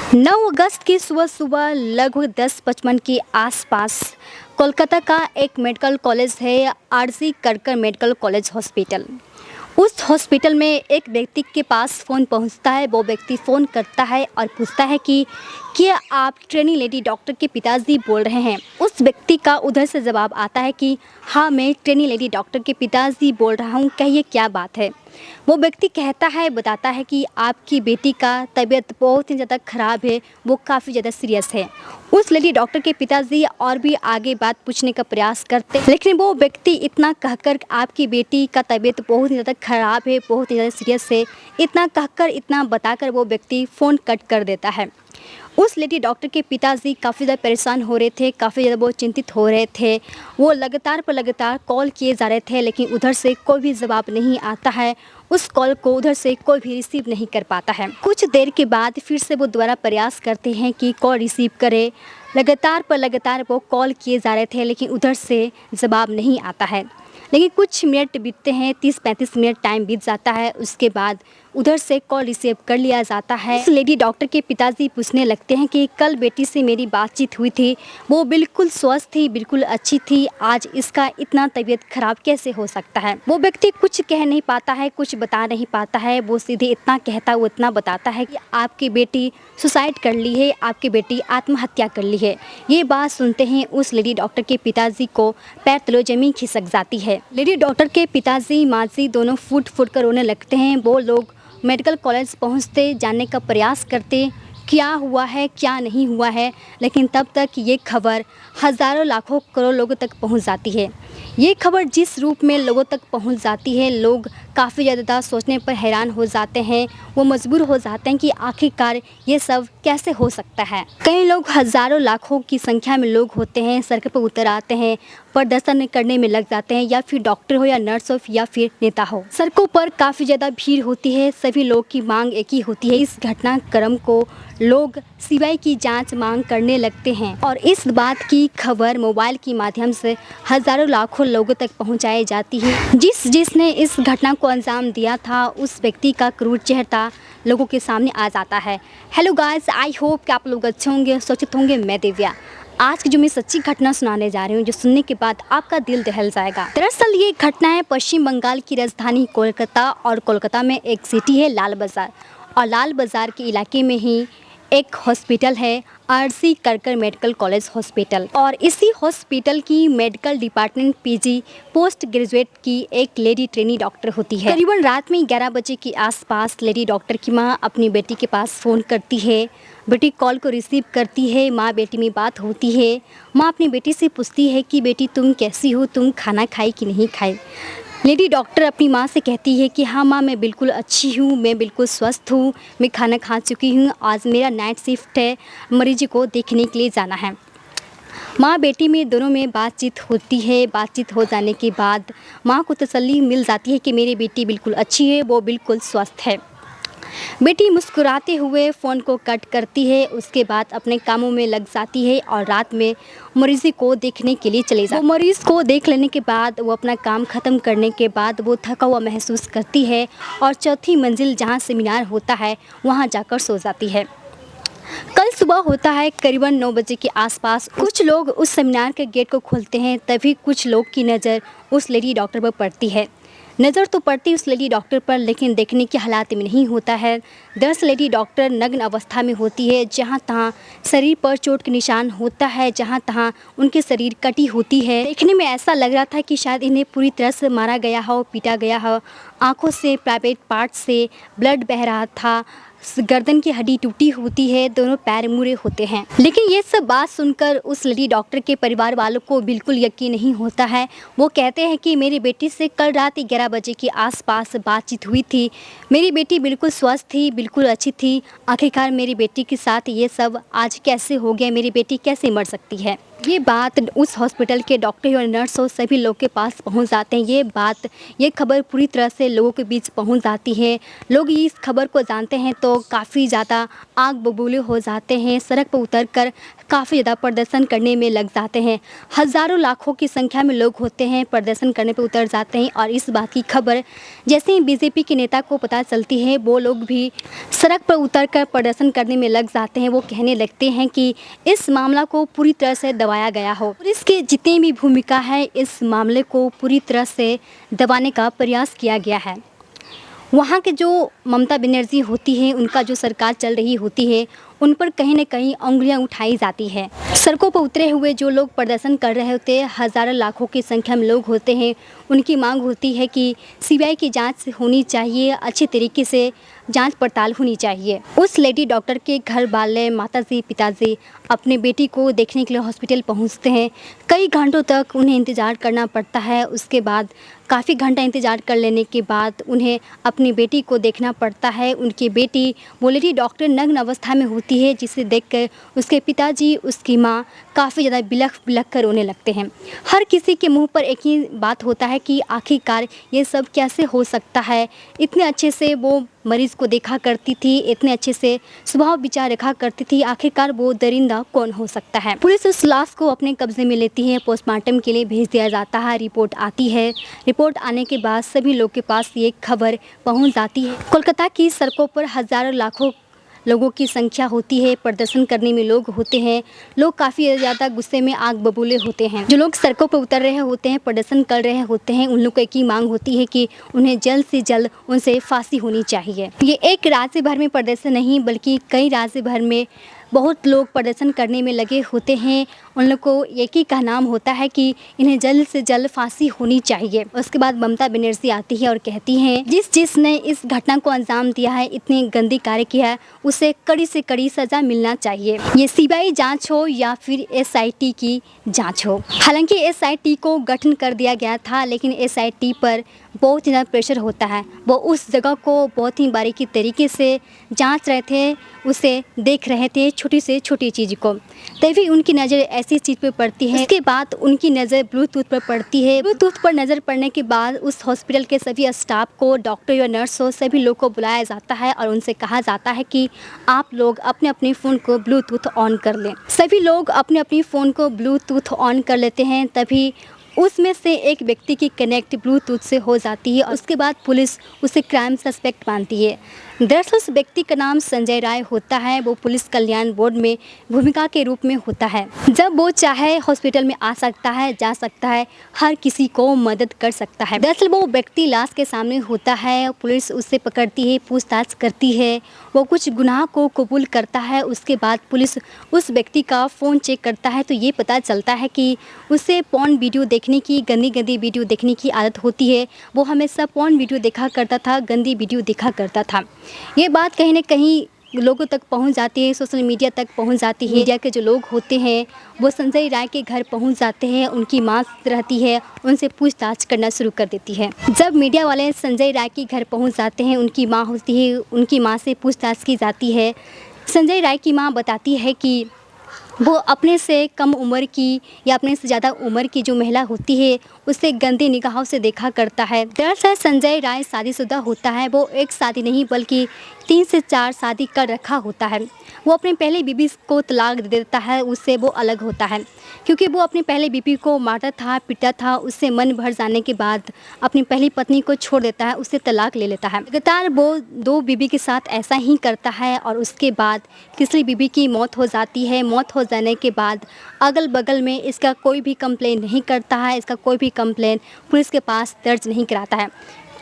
9 अगस्त की सुबह सुबह लगभग 10:55 के आसपास कोलकाता का एक मेडिकल कॉलेज है, आरसी करकर मेडिकल कॉलेज हॉस्पिटल। उस हॉस्पिटल में एक व्यक्ति के पास फ़ोन पहुंचता है। वो व्यक्ति फ़ोन करता है और पूछता है कि क्या आप ट्रेनी लेडी डॉक्टर के पिताजी बोल रहे हैं। उस व्यक्ति का उधर से जवाब आता है कि हाँ, मैं ट्रेनी लेडी डॉक्टर के पिताजी बोल रहा हूँ, कहिए क्या बात है। वो व्यक्ति बताता है कि आपकी बेटी का तबीयत बहुत ही ज़्यादा ख़राब है, वो काफ़ी ज़्यादा सीरियस है। उस लेडी डॉक्टर के पिताजी और भी आगे बात पूछने का प्रयास करते, लेकिन वो व्यक्ति इतना कहकर आपकी बेटी का तबीयत बहुत ही ज़्यादा ख़राब है, बहुत ही ज़्यादा सीरियस है, इतना कहकर इतना बताकर वो व्यक्ति फ़ोन कट कर देता है। उस लेडी डॉक्टर के पिताजी काफ़ी ज़्यादा परेशान हो रहे थे, काफ़ी ज़्यादा वो चिंतित हो रहे थे। वो लगातार कॉल किए जा रहे थे, लेकिन उधर से कोई भी जवाब नहीं आता है। उस कॉल को उधर से कोई भी रिसीव नहीं कर पाता है। कुछ देर के बाद फिर से वो दोबारा प्रयास करते हैं कि कॉल रिसीव करे। लगातार वो कॉल किए जा रहे थे, लेकिन उधर से जवाब नहीं आता है। लेकिन कुछ मिनट बीतते हैं, 30-35 मिनट टाइम बीत जाता है। उसके बाद उधर से कॉल रिसीव कर लिया जाता है। उस लेडी डॉक्टर के पिताजी पूछने लगते हैं कि कल बेटी से मेरी बातचीत हुई थी, वो बिल्कुल स्वस्थ थी, बिल्कुल अच्छी थी, आज इसका इतना तबीयत खराब कैसे हो सकता है। वो व्यक्ति कुछ कह नहीं पाता है, कुछ बता नहीं पाता है। वो सीधे इतना बताता है कि आपकी बेटी सुसाइड कर ली है, आपकी बेटी आत्महत्या कर ली है। ये बात सुनते हैं उस लेडी डॉक्टर के पिताजी को पैर तले जमीन खिसक जाती है। लेडी डॉक्टर के पिताजी माजी दोनों फूट कर रोने लगते हैं। वो लोग मेडिकल कॉलेज पहुंचते, जानने का प्रयास करते क्या हुआ है क्या नहीं हुआ है, लेकिन तब तक ये खबर हज़ारों लाखों करोड़ लोगों तक पहुंच जाती है। ये खबर जिस रूप में लोगों तक पहुंच जाती है, लोग काफ़ी ज़्यादा सोचने पर हैरान हो जाते हैं। वो मजबूर हो जाते हैं कि आखिरकार ये सब कैसे हो सकता है। कई लोग, हज़ारों लाखों की संख्या में लोग होते हैं, सड़क पर उतर आते हैं, प्रदर्शन करने में लग जाते हैं, या फिर डॉक्टर हो या नर्स हो या फिर नेता हो। सड़कों पर काफ़ी ज़्यादा भीड़ होती है। सभी लोग की मांग एक ही होती है, इस घटनाक्रम को लोग सीबीआई की जांच मांग करने लगते हैं और इस बात की खबर मोबाइल के माध्यम से हज़ारों लाखों लोगों तक पहुंचाई जाती है। जिसने इस घटना को अंजाम दिया था, उस व्यक्ति का क्रूर चेहरा लोगों के सामने आ जाता है। हेलो गाइस, आई होप कि आप लोग अच्छे होंगे, सुरक्षित होंगे। मैं दिव्या आज की जो मैं सच्ची घटना सुनाने जा रही हूँ, जो सुनने के बाद आपका दिल दहल जाएगा। दरअसल ये घटना है पश्चिम बंगाल की राजधानी कोलकाता, और कोलकाता में एक सिटी है लाल बाज़ार, और लाल बाज़ार के इलाके में ही एक हॉस्पिटल है, आरसी करकर मेडिकल कॉलेज हॉस्पिटल। और इसी हॉस्पिटल की medical department PG post graduate की एक लेडी ट्रेनी डॉक्टर होती है। करीबन रात में 11 बजे के आसपास लेडी डॉक्टर की माँ अपनी बेटी के पास फ़ोन करती है। बेटी कॉल को रिसीव करती है, माँ बेटी में बात होती है। माँ अपनी बेटी से पूछती है कि बेटी तुम कैसी हो, तुम खाना खाई कि नहीं खाई। लेडी डॉक्टर अपनी माँ से कहती है कि हाँ माँ, मैं बिल्कुल अच्छी हूँ, मैं बिल्कुल स्वस्थ हूँ, मैं खाना खा चुकी हूँ, आज मेरा नाइट शिफ्ट है, मरीज को देखने के लिए जाना है। माँ बेटी में दोनों में बातचीत होती है। बातचीत हो जाने के बाद माँ को तसल्ली मिल जाती है कि मेरी बेटी बिल्कुल अच्छी है, वो बिल्कुल स्वस्थ है। बेटी मुस्कुराते हुए फ़ोन को कट करती है। उसके बाद अपने कामों में लग जाती है और रात में मरीज़ को देखने के लिए चले जाती है। वो मरीज़ को देख लेने के बाद, वो अपना काम ख़त्म करने के बाद वो थका हुआ महसूस करती है और चौथी मंजिल जहाँ सेमिनार होता है वहाँ जाकर सो जाती है। कल सुबह होता है, करीबन 9 बजे के आसपास कुछ लोग उस सेमिनार के गेट को खोलते हैं। तभी कुछ लोग की नज़र उस लेडी डॉक्टर पर पड़ती है। नज़र तो पड़ती उस लेडी डॉक्टर पर, लेकिन देखने के हालात में नहीं होता है। दरअसल लेडी डॉक्टर नग्न अवस्था में होती है। जहाँ तहाँ शरीर पर चोट के निशान होता है, जहाँ तहाँ उनके शरीर कटी होती है। देखने में ऐसा लग रहा था कि शायद इन्हें पूरी तरह से मारा गया हो, पीटा गया हो। आँखों से, प्राइवेट पार्ट से ब्लड बह रहा था, गर्दन की हड्डी टूटी होती है, दोनों पैर मुड़े होते हैं। लेकिन ये सब बात सुनकर उस लेडी डॉक्टर के परिवार वालों को बिल्कुल यकीन नहीं होता है। वो कहते हैं कि मेरी बेटी से कल रात 11 बजे के आसपास बातचीत हुई थी, मेरी बेटी बिल्कुल स्वस्थ थी, बिल्कुल अच्छी थी। आखिरकार मेरी बेटी के साथ ये सब आज कैसे हो गया, मेरी बेटी कैसे मर सकती है। ये बात उस हॉस्पिटल के डॉक्टर और नर्स और सभी लोग के पास पहुंच जाते हैं। ये खबर पूरी तरह से लोगों के बीच पहुंच जाती है। लोग इस खबर को जानते हैं तो काफ़ी ज़्यादा आग बबूले हो जाते हैं, सड़क पर उतरकर काफ़ी ज़्यादा प्रदर्शन करने में लग जाते हैं। हज़ारों लाखों की संख्या में लोग होते हैं, प्रदर्शन करने पर उतर जाते हैं। और इस बात की खबर जैसे ही बीजेपी के नेता को पता चलती है, वो लोग भी सड़क पर उतरकर प्रदर्शन करने में लग जाते हैं। वो कहने लगते हैं कि इस मामला को पूरी तरह से दबाया गया हो। पुलिस की जितनी भी भूमिका है, इस मामले को पूरी तरह से दबाने का प्रयास किया गया है। वहाँ के जो ममता बनर्जी होती है, उनका जो सरकार चल रही होती है, उन पर कहीं न कहीं उंगलियां उठाई जाती है। सड़कों पर उतरे हुए जो लोग प्रदर्शन कर रहे होते हैं, हज़ारों लाखों की संख्या में लोग होते हैं, उनकी मांग होती है कि सीबीआई की जांच होनी चाहिए, अच्छे तरीके से जांच पड़ताल होनी चाहिए। उस लेडी डॉक्टर के घर वाले माताजी पिताजी अपने बेटी को देखने के लिए हॉस्पिटल पहुंचते हैं। कई घंटों तक उन्हें इंतज़ार करना पड़ता है। उसके बाद काफ़ी घंटा इंतज़ार कर लेने के बाद उन्हें अपनी बेटी को देखना पड़ता है। उनकी बेटी वो लेडी डॉक्टर नग्न अवस्था में होती है, जिसे देखकर उसके पिताजी, उसकी माँ काफ़ी ज़्यादा बिलख बिलख कर रोने लगते हैं। हर किसी के मुंह पर एक ही बात होता है कि आखिरकार ये सब कैसे हो सकता है। इतने अच्छे से वो मरीज़ को देखा करती थी, इतने अच्छे से स्वभाव विचार रखा करती थी, आखिरकार वो दरिंदा कौन हो सकता है। पुलिस उस लाश को अपने कब्जे में लेती है, पोस्टमार्टम के लिए भेज दिया जाता है। रिपोर्ट आती है। रिपोर्ट आने के बाद सभी लोग के पास ये खबर पहुंच जाती है। कोलकाता की सड़कों पर हज़ारों लाखों लोगों की संख्या होती है, प्रदर्शन करने में लोग होते हैं। लोग काफ़ी ज़्यादा गुस्से में आग बबूले होते हैं। जो लोग सड़कों पर उतर रहे होते हैं, प्रदर्शन कर रहे होते हैं, उन लोग को एक ही मांग होती है कि उन्हें जल्द से जल्द उनसे फांसी होनी चाहिए। ये एक राज्य भर में प्रदर्शन नहीं, बल्कि कई राज्य भर में बहुत लोग प्रदर्शन करने में लगे होते हैं। उन लोग को एक ही का नाम होता है कि इन्हें जल्द से जल्द फांसी होनी चाहिए। उसके बाद ममता बनर्जी आती है और कहती हैं, जिसने इस घटना को अंजाम दिया है, इतनी गंदी कार्य किया है, उसे कड़ी से कड़ी सज़ा मिलना चाहिए। ये सीबीआई जांच हो या फिर एसआईटी की जांच हो। हालांकि एसआईटी को गठन कर दिया गया था, लेकिन एसआईटी पर बहुत ज़्यादा प्रेशर होता है। वो उस जगह को बहुत ही बारीकी तरीके से जांच रहे थे, उसे देख रहे थे, छोटी से छोटी चीज़ को। तभी उनकी नज़र ऐसी चीज़ पर पड़ती है। इसके बाद उनकी नज़र ब्लूटूथ पर पड़ती है। ब्लूटूथ पर नज़र पड़ने के बाद उस हॉस्पिटल के सभी स्टाफ को, डॉक्टर या नर्स हो, सभी लोग को बुलाया जाता है और उनसे कहा जाता है कि आप लोग अपने अपने फ़ोन को ब्लूटूथ ऑन कर लें। सभी लोग अपने अपने फ़ोन को ब्लूटूथ ऑन कर लेते हैं। तभी उसमें से एक व्यक्ति की कनेक्ट ब्लूटूथ से हो जाती है और उसके बाद पुलिस उसे क्राइम सस्पेक्ट मानती है। दरअसल उस व्यक्ति का नाम संजय राय होता है। वो पुलिस कल्याण बोर्ड में भूमिका के रूप में होता है। जब वो चाहे हॉस्पिटल में आ सकता है, जा सकता है, हर किसी को मदद कर सकता है। दरअसल वो व्यक्ति लाश के सामने होता है, पुलिस उससे पकड़ती है, पूछताछ करती है, वो कुछ गुनाह को कबूल करता है। उसके बाद पुलिस उस व्यक्ति का फ़ोन चेक करता है तो ये पता चलता है कि उसे पॉर्न वीडियो देखने की, गंदी गंदी वीडियो देखने की आदत होती है। वो हमेशा पॉर्न वीडियो देखा करता था, गंदी वीडियो देखा करता था। ये बात कहीं न कहीं लोगों तक पहुंच जाती है, सोशल मीडिया तक पहुंच जाती है। मीडिया के जो लोग होते हैं वो संजय राय के घर पहुंच जाते हैं। उनकी माँ रहती है, उनसे पूछताछ करना शुरू कर देती है। जब मीडिया वाले संजय राय के घर पहुंच जाते हैं, उनकी माँ होती है, उनकी माँ से पूछताछ की जाती है। संजय राय की माँ बताती है कि वो अपने से कम उम्र की या अपने से ज़्यादा उम्र की जो महिला होती है उसे गंदी निगाहों से देखा करता है। दरअसल संजय राय शादीशुदा होता है। वो एक शादी नहीं बल्कि 3 से 4 शादी कर रखा होता है। वो अपने पहले बीवी को तलाक दे देता है, उससे वो अलग होता है क्योंकि वो अपनी पहले बीवी को मारता था, पीटता था। उससे मन भर जाने के बाद अपनी पहली पत्नी को छोड़ देता है, उससे तलाक ले लेता है। लगातार वो 2 बीवी के साथ ऐसा ही करता है और उसके बाद तीसरी बीवी की मौत हो जाती है। मौत हो जाने के बाद अगल बगल में इसका कोई भी कंप्लेन नहीं करता है, इसका कोई भी कंप्लेन पुलिस के पास दर्ज नहीं कराता है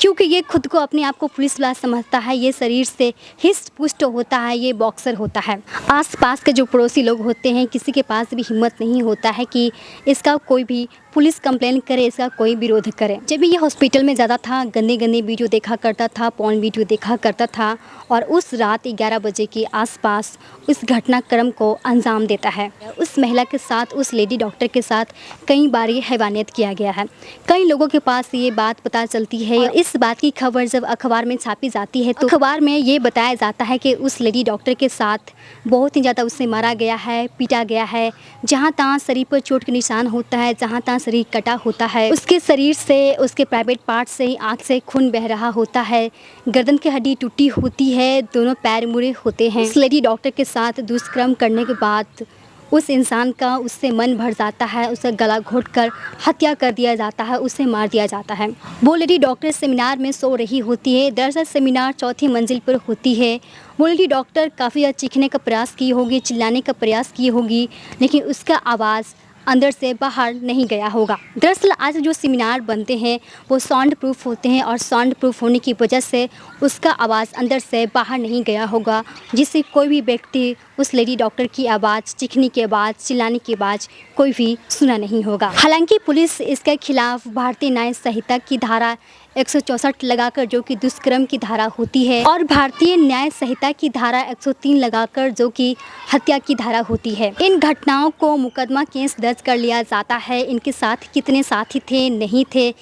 क्योंकि ये खुद को अपने आप को पुलिस वाला समझता है। ये शरीर से हिस्ट पुष्ट होता है, ये बॉक्सर होता है। आसपास के जो पड़ोसी लोग होते हैं किसी के पास भी हिम्मत नहीं होता है कि इसका कोई भी पुलिस कंप्लेन करे, इसका कोई विरोध करे। जब भी ये हॉस्पिटल में ज़्यादा था, गंदे गंदे वीडियो देखा करता था, पॉर्न वीडियो देखा करता था और उस रात 11 बजे के आसपास उस घटनाक्रम को अंजाम देता है। उस महिला के साथ, उस लेडी डॉक्टर के साथ कई बार ये हैवानियत किया गया है। कई लोगों के पास ये बात पता चलती है। इस इस बात की खबर जब अखबार में छापी जाती है तो अखबार में ये बताया जाता है कि उस लेडी डॉक्टर के साथ बहुत ही ज़्यादा उसे मारा गया है, पीटा गया है। जहाँ तहाँ शरीर पर चोट के निशान होता है, जहाँ तहाँ शरीर कटा होता है। उसके शरीर से, उसके प्राइवेट पार्ट से, आँख से खून बह रहा होता है, गर्दन की हड्डी टूटी होती है, दोनों पैर मुड़े होते हैं। उस लेडी डॉक्टर के साथ दुष्कर्म करने के बाद उस इंसान का उससे मन भर जाता है, उसे गला घोंटकर हत्या कर दिया जाता है, उसे मार दिया जाता है। वो लेडी डॉक्टर सेमिनार में सो रही होती है। दरअसल सेमिनार चौथी मंजिल पर होती है। वो लेडी डॉक्टर काफ़ी ज़्यादा चीखने का प्रयास की होगी, चिल्लाने का प्रयास की होगी, लेकिन उसका आवाज़ अंदर से बाहर नहीं गया होगा। दरअसल आज जो सेमिनार बनते हैं वो साउंड प्रूफ होते हैं और साउंड प्रूफ होने की वजह से उसका आवाज़ अंदर से बाहर नहीं गया होगा, जिससे कोई भी व्यक्ति उस लेडी डॉक्टर की आवाज़, चीखने की आवाज़, चिल्लाने की आवाज़ कोई भी सुना नहीं होगा। हालांकि पुलिस इसके खिलाफ भारतीय न्याय संहिता की धारा 164 लगाकर, जो कि दुष्कर्म की धारा होती है, और भारतीय न्याय संहिता की धारा 103 लगाकर, जो कि हत्या की धारा होती है, इन घटनाओं को मुकदमा केस दर्ज कर लिया जाता है। इनके साथ कितने साथी थे, नहीं थे,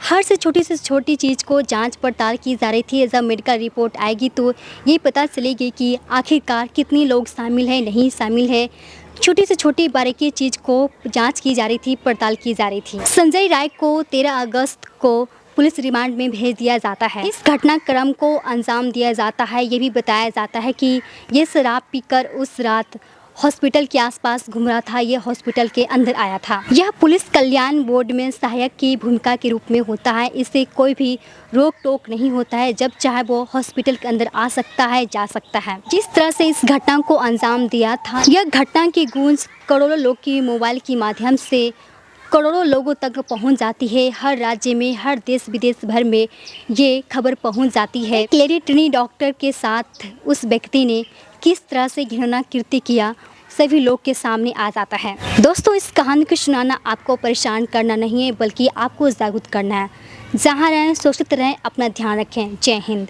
हर से छोटी चीज़ को जांच पड़ताल की जा रही थी। जब मेडिकल रिपोर्ट आएगी तो ये पता चलेगी कि आखिरकार कितने लोग शामिल हैं, नहीं शामिल है। छोटी से छोटी बारीकी चीज़ को जांच की जा रही थी, पड़ताल की जा रही थी। संजय राय को 13 अगस्त को पुलिस रिमांड में भेज दिया जाता है। इस घटनाक्रम को अंजाम दिया जाता है। ये भी बताया जाता है कि ये शराब पीकर उस रात हॉस्पिटल के आसपास घूम रहा था, ये हॉस्पिटल के अंदर आया था। यह पुलिस कल्याण बोर्ड में सहायक की भूमिका के रूप में होता है। इससे कोई भी रोक टोक नहीं होता है, जब चाहे वो हॉस्पिटल के अंदर आ सकता है, जा सकता है। जिस तरह से इस घटना को अंजाम दिया था, यह घटना की गूंज करोड़ों लोग की मोबाइल के माध्यम से करोड़ों लोगों तक पहुंच जाती है। हर राज्य में, हर देश विदेश भर में ये खबर पहुंच जाती है। लेडी ट्रिनी डॉक्टर के साथ उस व्यक्ति ने किस तरह से घृणा कृत्य किया, सभी लोग के सामने आ जाता है। दोस्तों, इस कहानी को सुनाना आपको परेशान करना नहीं है, बल्कि आपको जागरूक करना है। जहाँ रहें सुरक्षित रहें, अपना ध्यान रखें। जय हिंद।